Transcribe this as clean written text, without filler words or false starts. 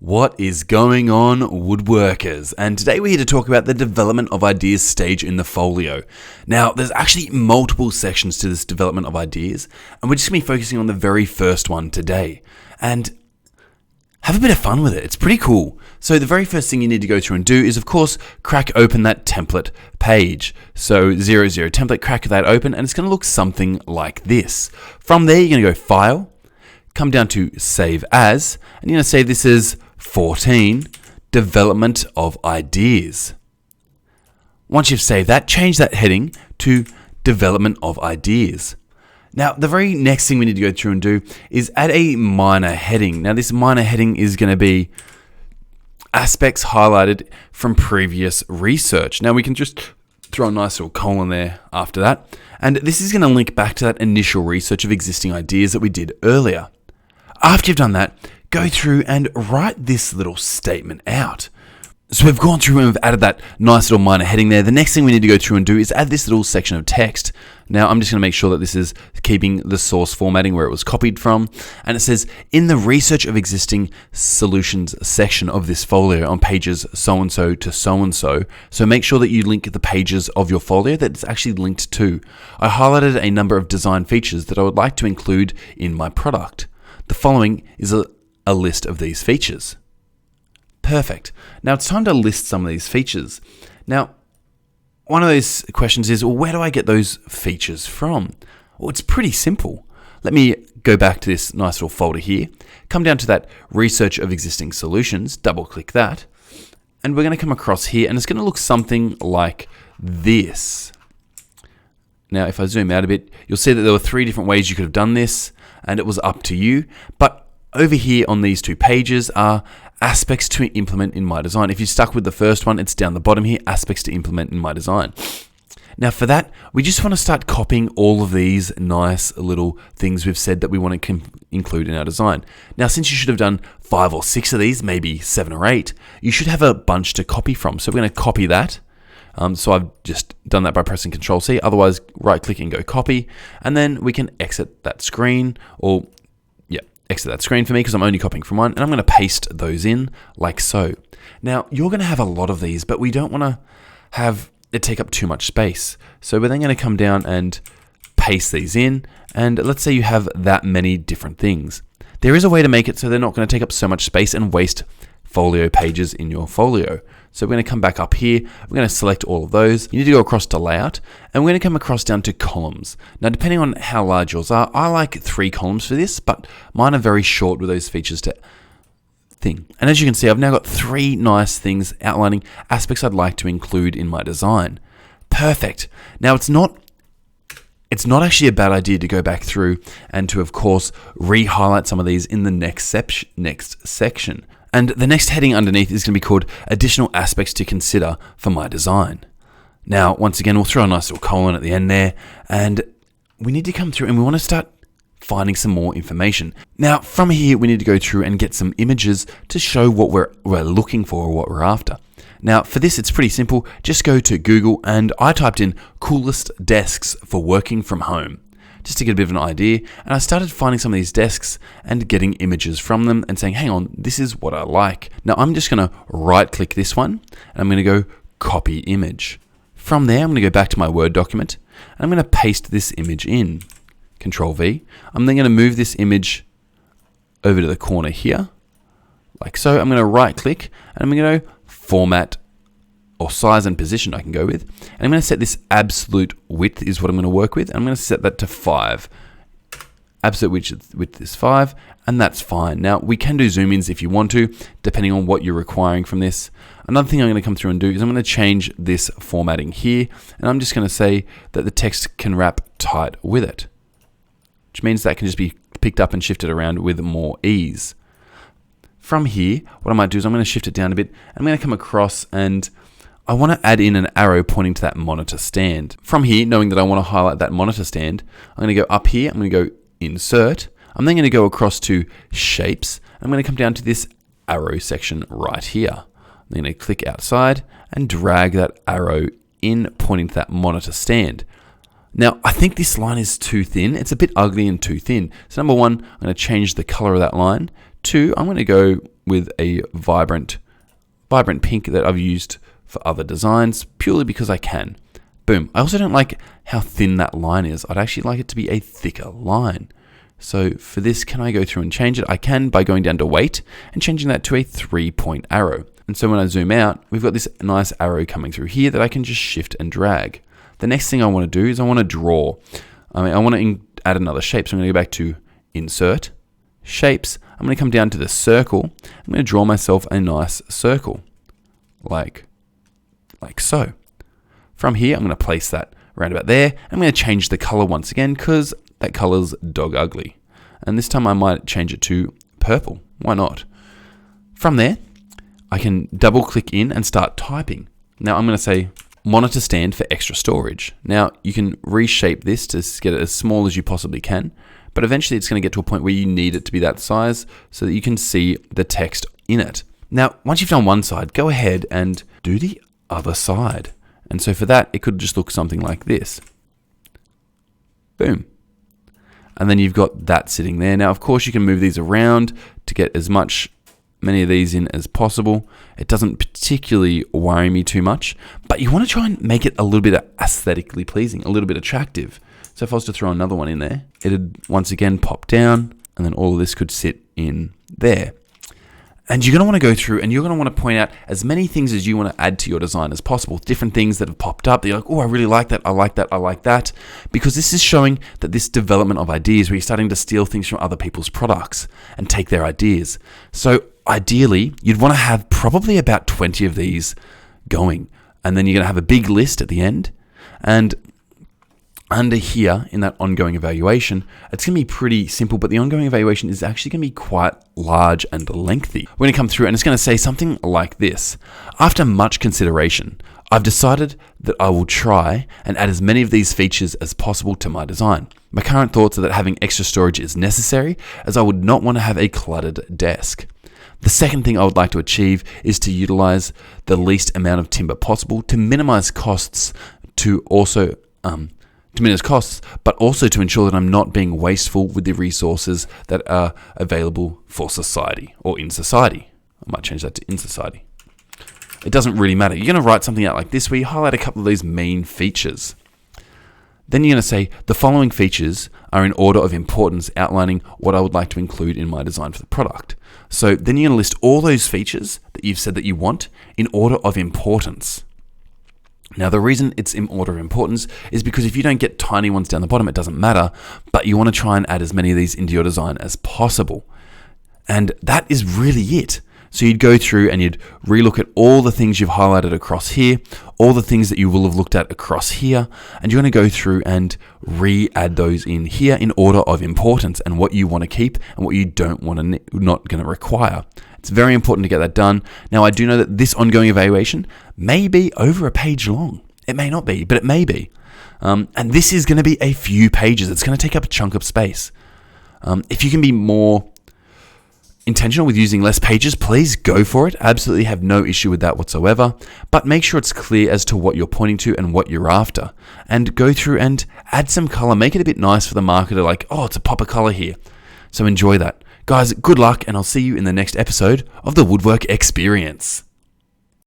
What is going on, woodworkers? And today we're here to talk about the development of ideas stage in the folio. Now, there's actually multiple sections to this development of ideas, and we're just going to be focusing on the very first one today. And have a bit of fun with it. It's pretty cool. So the very first thing you need to go through and do is, of course, crack open that template page. So 00 template, crack that open, and it's going to look something like this. From there, you're going to go File, come down to Save As, and you're going to save this as 14, Development of Ideas. Once you've saved that, change that heading to Development of Ideas. Now, the very next thing we need to go through and do is add a minor heading. Now, this minor heading is going to be aspects highlighted from previous research. Now, we can just throw a nice little colon there after that. And this is going to link back to that initial research of existing ideas that we did earlier. After you've done that, go through and write this little statement out. So we've gone through and we've added that nice little minor heading there. The next thing we need to go through and do is add this little section of text. Now I'm just going to make sure that this is keeping the source formatting where it was copied from. And it says, in the research of existing solutions section of this folio on pages so-and-so to so-and-so. So make sure that you link the pages of your folio that it's actually linked to. I highlighted a number of design features that I would like to include in my product. The following is a list of these features. Perfect. Now it's time to list some of these features. Now, one of those questions is, well, where do I get those features from? Well, it's pretty simple. Let me go back to this nice little folder here, come down to that research of existing solutions, double click that, and we're going to come across here and it's going to look something like this. Now, if I zoom out a bit, you'll see that there were 3 different ways you could have done this, and it was up to you. But over here on these 2 pages are aspects to implement in my design. If you're stuck with the first one, it's down the bottom here, aspects to implement in my design. Now for that, we just want to start copying all of these nice little things we've said that we want to include in our design. Now, since you should have done 5 or 6 of these, maybe 7 or 8, you should have a bunch to copy from. So we're going to copy that. So I've just done that by pressing Control C. Otherwise, right click and go copy. And then we can exit that screen, or exit that screen for me because I'm only copying from one, and I'm going to paste those in like so. Now, you're going to have a lot of these, but we don't want to have it take up too much space. So we're then going to come down and paste these in, and let's say you have that many different things. There is a way to make it so they're not going to take up so much space and waste folio pages in your folio. So we're going to come back up here, we're going to select all of those. You need to go across to layout, and we're going to come across down to columns. Now, depending on how large yours are, I like 3 columns for this, but mine are very short with those features to thing. And as you can see, I've now got 3 nice things outlining aspects I'd like to include in my design. Perfect. Now, it's not actually a bad idea to go back through and to, of course, re-highlight some of these in the next section. And the next heading underneath is going to be called Additional Aspects to Consider for My Design. Now, once again, we'll throw a nice little colon at the end there, and we need to come through and we want to start finding some more information. Now, from here, we need to go through and get some images to show what we're looking for or what we're after. Now, for this, it's pretty simple. Just go to Google, and I typed in coolest desks for working from home, just to get a bit of an idea. And I started finding some of these desks and getting images from them and saying, hang on, this is what I like. Now I'm just going to right click this one and I'm going to go copy image. From there, I'm going to go back to my Word document and I'm going to paste this image in. Control V. I'm then going to move this image over to the corner here, like so. I'm going to right click and I'm going to go format, or size and position I can go with. And I'm going to set this absolute width is what I'm going to work with. I'm going to set that to 5. Absolute width is 5, and that's fine. Now, we can do zoom ins if you want to, depending on what you're requiring from this. Another thing I'm going to come through and do is I'm going to change this formatting here, and I'm just going to say that the text can wrap tight with it, which means that can just be picked up and shifted around with more ease. From here, what I might do is I'm going to shift it down a bit. I'm going to come across and I want to add in an arrow pointing to that monitor stand. From here, knowing that I want to highlight that monitor stand, I'm going to go up here, I'm going to go Insert. I'm then going to go across to Shapes. I'm going to come down to this arrow section right here. I'm going to click outside and drag that arrow in, pointing to that monitor stand. Now, I think this line is too thin. It's a bit ugly and too thin. So number 1, I'm going to change the color of that line. 2, I'm going to go with a vibrant pink that I've used for other designs purely because I can. Boom. I also don't like how thin that line is. I'd actually like it to be a thicker line. So for this, can I go through and change it? I can by going down to weight and changing that to a 3-point arrow. And so when I zoom out, we've got this nice arrow coming through here that I can just shift and drag. The next thing I want to do is I want to draw. I want to add another shape. So I'm going to go back to Insert, Shapes. I'm going to come down to the circle. I'm going to draw myself a nice circle, like so. From here, I'm going to place that around about there. I'm going to change the color once again because that color's dog ugly. And this time I might change it to purple. Why not? From there, I can double click in and start typing. Now I'm going to say monitor stand for extra storage. Now you can reshape this to get it as small as you possibly can, but eventually it's going to get to a point where you need it to be that size so that you can see the text in it. Now, once you've done one side, go ahead and do the other side. And so for that, it could just look something like this. Boom. And then you've got that sitting there. Now, of course, you can move these around to get many of these in as possible. It doesn't particularly worry me too much, but you want to try and make it a little bit aesthetically pleasing, a little bit attractive. So if I was to throw another one in there, it'd once again pop down, and then all of this could sit in there. And you're going to want to go through and you're going to want to point out as many things as you want to add to your design as possible. Different things that have popped up. You're like, oh, I really like that. I like that. I like that. Because this is showing that this development of ideas where you're starting to steal things from other people's products and take their ideas. So ideally, you'd want to have probably about 20 of these going. And then you're going to have a big list at the end. And under here in that ongoing evaluation, it's going to be pretty simple, but the ongoing evaluation is actually going to be quite large and lengthy. We're going to come through and it's going to say something like this. After much consideration, I've decided that I will try and add as many of these features as possible to my design. My current thoughts are that having extra storage is necessary, as I would not want to have a cluttered desk. The second thing I would like to achieve is to utilize the least amount of timber possible to minimize costs, but also to ensure that I'm not being wasteful with the resources that are available for society or in society. I might change that to in society. It doesn't really matter. You're going to write something out like this where you highlight a couple of these main features. Then you're going to say the following features are in order of importance, outlining what I would like to include in my design for the product. So then you're going to list all those features that you've said that you want in order of importance. Now, the reason it's in order of importance is because if you don't get tiny ones down the bottom, it doesn't matter, but you want to try and add as many of these into your design as possible. And that is really it. So you'd go through and you'd relook at all the things you've highlighted across here, all the things that you will have looked at across here, and you're going to go through and re-add those in here in order of importance and what you want to keep and what you don't want to, not going to require. It's very important to get that done. Now, I do know that this ongoing evaluation may be over a page long. It may not be, but it may be. And this is going to be a few pages. It's going to take up a chunk of space. If you can be more intentional with using less pages, please go for it. Absolutely have no issue with that whatsoever. But make sure it's clear as to what you're pointing to and what you're after. And go through and add some color. Make it a bit nice for the marketer, like, oh, it's a pop of color here. So enjoy that. Guys, good luck, and I'll see you in the next episode of the Woodwork Experience.